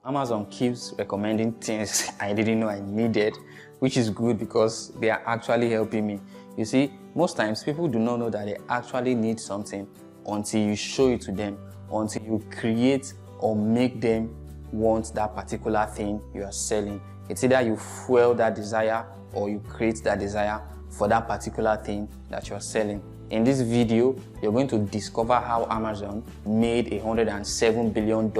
Amazon keeps recommending things I didn't know I needed, which is good because they are actually helping me. You see, most times people do not know that they actually need something until you show it to them, until you create or make them want that particular thing you are selling. It's either you fuel that desire or you create that desire for that particular thing that you're selling. In this video, you're going to discover how Amazon made $107 billion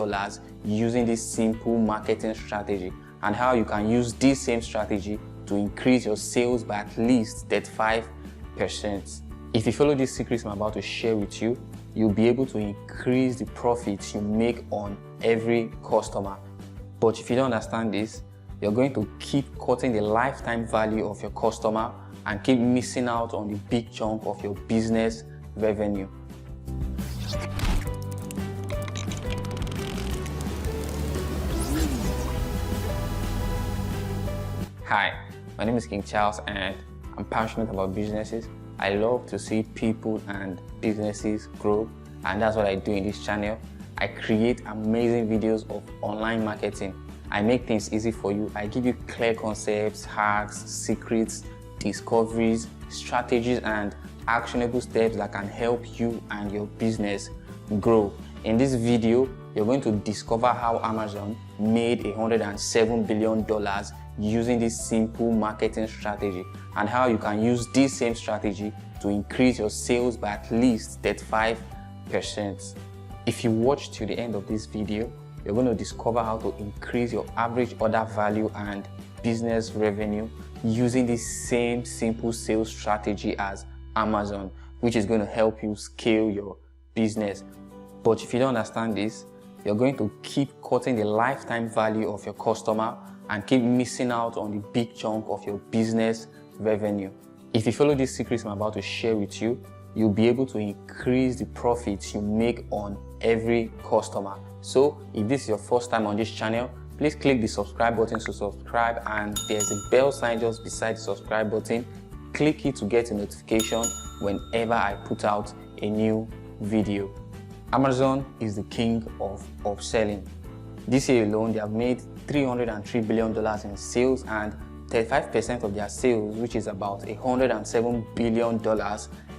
using this simple marketing strategy, and how you can use this same strategy to increase your sales by at least 35%. If you follow these secrets I'm about to share with you, you'll be able to increase the profits you make on every customer. But if you don't understand this, you're going to keep cutting the lifetime value of your customer and keep missing out on the big chunk of your business revenue. Hi, my name is King Charles and I'm passionate about businesses. I love to see people and businesses grow, and that's what I do in this channel. I create amazing videos of online marketing. I make things easy for you. I give you clear concepts, hacks, secrets, discoveries, strategies, and actionable steps that can help you and your business grow. In this video, you're going to discover how Amazon made $107 billion using this simple marketing strategy, and how you can use this same strategy to increase your sales by at least 35%. If you watch to the end of this video, you're going to discover how to increase your average order value and business revenue using this same simple sales strategy as Amazon, which is going to help you scale your business. But if you don't understand this, you're going to keep cutting the lifetime value of your customer and keep missing out on the big chunk of your business revenue. If you follow these secrets I'm about to share with you, you'll be able to increase the profits you make on every customer. So if this is your first time on this channel, please click the subscribe button to subscribe, and there's a bell sign just beside the subscribe button. Click it to get a notification whenever I put out a new video. Amazon is the king of upselling. This year alone, they have made $303 billion in sales, and 35% of their sales, which is about $107 billion,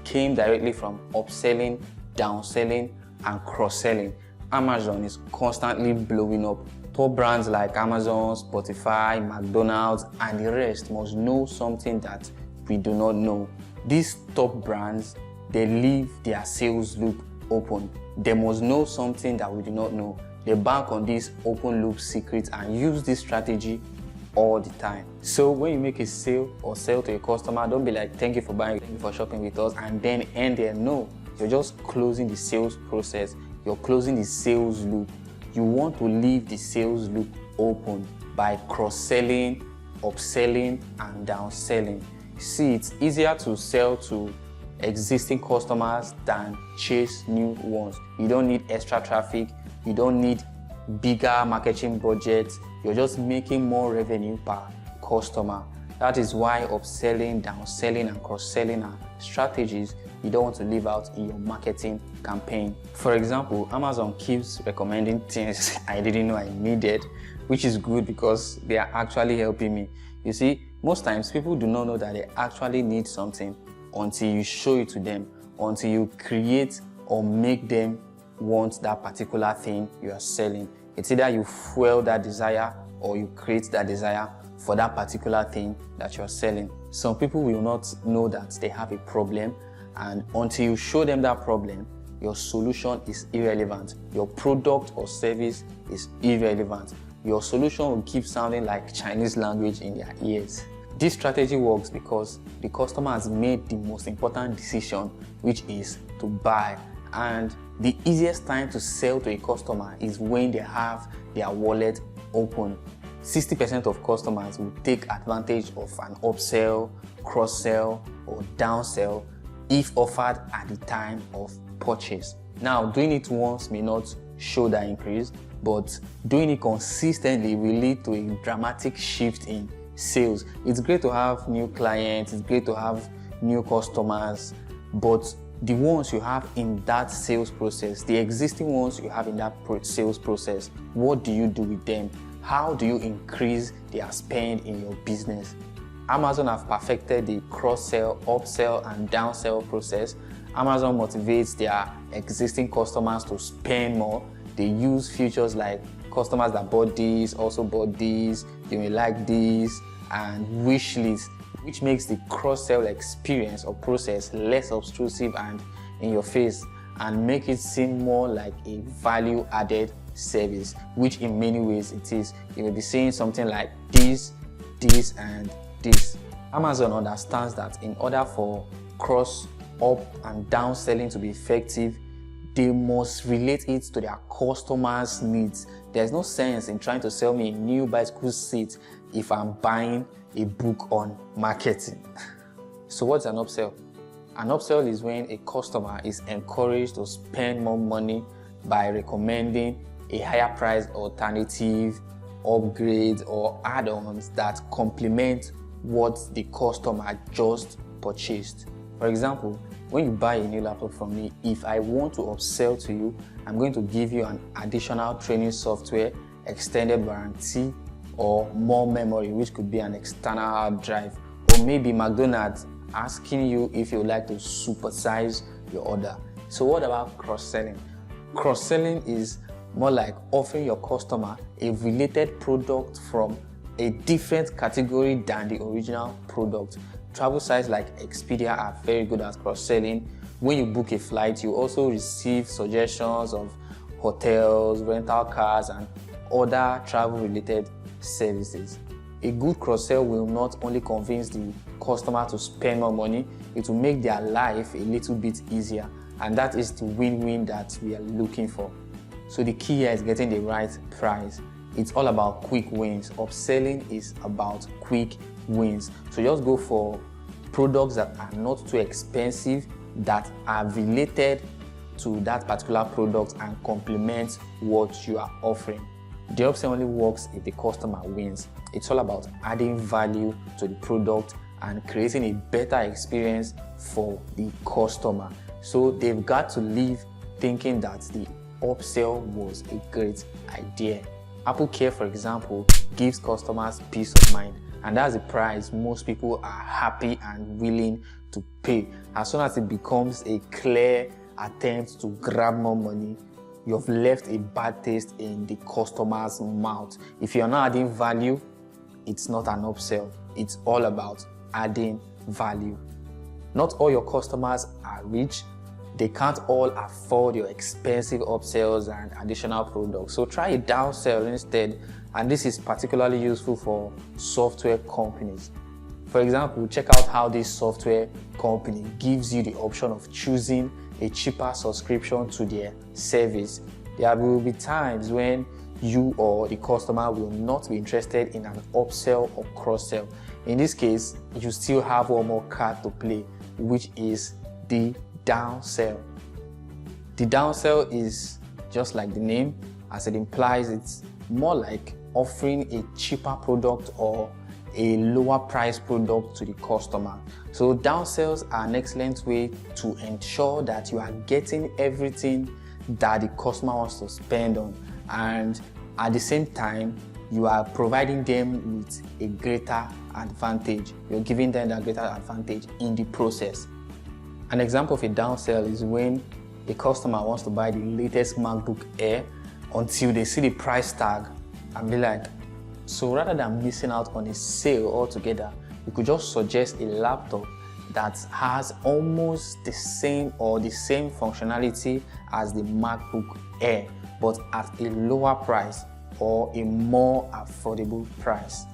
came directly from upselling, downselling, and cross-selling. Amazon is constantly blowing up. Top brands like Amazon, Spotify, McDonald's, and the rest must know something that we do not know. These top brands, they leave their sales loop open. They must know something that we do not know. They bank on these open loop secrets and use this strategy all the time. So when you make a sale or sell to a customer, don't be like, thank you for buying, thank you for shopping with us, and then end there. No, you're just closing the sales process. You're closing the sales loop. You want to leave the sales loop open by cross-selling, upselling, and downselling. See, it's easier to sell to existing customers than chase new ones. You don't need extra traffic. You don't need bigger marketing budgets. You're just making more revenue per customer. That is why upselling, downselling, and cross-selling are strategies you don't want to leave out in your marketing campaign. For example, Amazon keeps recommending things I didn't know I needed, which is good because they are actually helping me. You see, most times people do not know that they actually need something until you show it to them, until you create or make them want that particular thing you are selling. It's either you fuel that desire or you create that desire for that particular thing that you're selling. Some people will not know that they have a problem, and until you show them that problem, your solution is irrelevant. Your product or service is irrelevant. Your solution will keep sounding like Chinese language in their ears. This strategy works because the customer has made the most important decision, which is to buy. And the easiest time to sell to a customer is when they have their wallet open. 60% of customers will take advantage of an upsell, cross-sell, or downsell if offered at the time of purchase. Now, doing it once may not show that increase, but doing it consistently will lead to a dramatic shift in sales. It's great to have new clients, it's great to have new customers, but the ones you have in that sales process, the existing ones you have in that sales process, what do you do with them? How do you increase their spend in your business? Amazon have perfected the cross-sell, upsell, and downsell process. Amazon motivates their existing customers to spend more. They use features like customers that bought this also bought this, they may like this, and wish list, which makes the cross-sell experience or process less obtrusive and in your face, and make it seem more like a value-added service, which in many ways it is. You will be saying something like this, this, and this. Amazon understands that in order for cross, up, and down selling to be effective, they must relate it to their customers' needs. There's no sense in trying to sell me a new bicycle seat if I'm buying a book on marketing. So what's an upsell? An upsell is when a customer is encouraged to spend more money by recommending a higher priced alternative, upgrades, or add-ons that complement what the customer just purchased. For example, when you buy a new laptop from me, if I want to upsell to you, I'm going to give you an additional training software, extended warranty, or more memory, which could be an external hard drive, or maybe McDonald's asking you if you would like to supersize your order. So what about cross-selling? Cross-selling is more like offering your customer a related product from a different category than the original product. Travel sites like Expedia are very good at cross-selling. When you book a flight, you also receive suggestions of hotels, rental cars, and other travel-related services. A good cross-sell will not only convince the customer to spend more money, it will make their life a little bit easier, and that is the win-win that we are looking for. So the key here is getting the right price. It's all about quick wins. Upselling is about quick wins. So just go for products that are not too expensive, that are related to that particular product and complement what you are offering. The upsell only works if the customer wins. It's all about adding value to the product and creating a better experience for the customer. So they've got to leave thinking that the upsell was a great idea. Apple Care, for example, gives customers peace of mind, and that's the price most people are happy and willing to pay. As soon as it becomes a clear attempt to grab more money, you've left a bad taste in the customer's mouth. If you're not adding value, it's not an upsell. It's all about adding value. Not all your customers are rich. They can't all afford your expensive upsells and additional products. So try a downsell instead, and this is particularly useful for software companies. For example, check out how this software company gives you the option of choosing a cheaper subscription to their service. There will be times when you or the customer will not be interested in an upsell or cross-sell. In this case, you still have one more card to play, which is the downsell. The downsell is just like the name, as it implies. It's more like offering a cheaper product or a lower price product to the customer. So downsells are an excellent way to ensure that you are getting everything that the customer wants to spend on, and at the same time you are providing them with a greater advantage. You're giving them that greater advantage in the process. An example of a downsell is when a customer wants to buy the latest MacBook Air until they see the price tag and be like, so rather than missing out on a sale altogether, you could just suggest a laptop that has almost the same or the same functionality as the MacBook Air, but at a lower price or a more affordable price.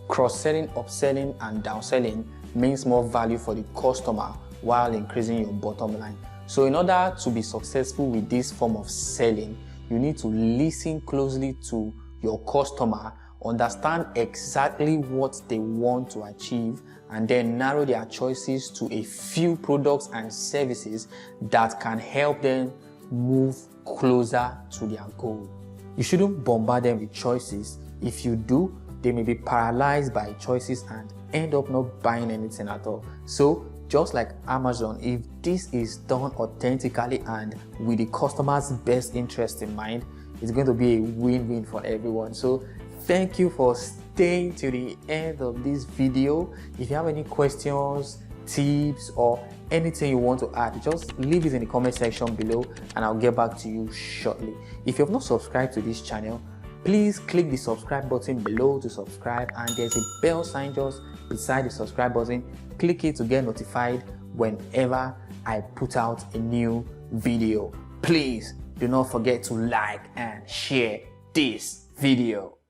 Cross-selling, upselling, and downselling means more value for the customer while increasing your bottom line. So in order to be successful with this form of selling, you need to listen closely to your customer, understand exactly what they want to achieve, and then narrow their choices to a few products and services that can help them move closer to their goal. You shouldn't bombard them with choices. If you do, they may be paralyzed by choices and end up not buying anything at all. So just like Amazon, if this is done authentically and with the customer's best interest in mind, it's going to be a win-win for everyone. So thank you for staying to the end of this video. If you have any questions, tips, or anything you want to add, just leave it in the comment section below and I'll get back to you shortly. If you have not subscribed to this channel, please click the subscribe button below to subscribe, and there's a bell sign just beside the subscribe button. Click it to get notified whenever I put out a new video. Please do not forget to like and share this video.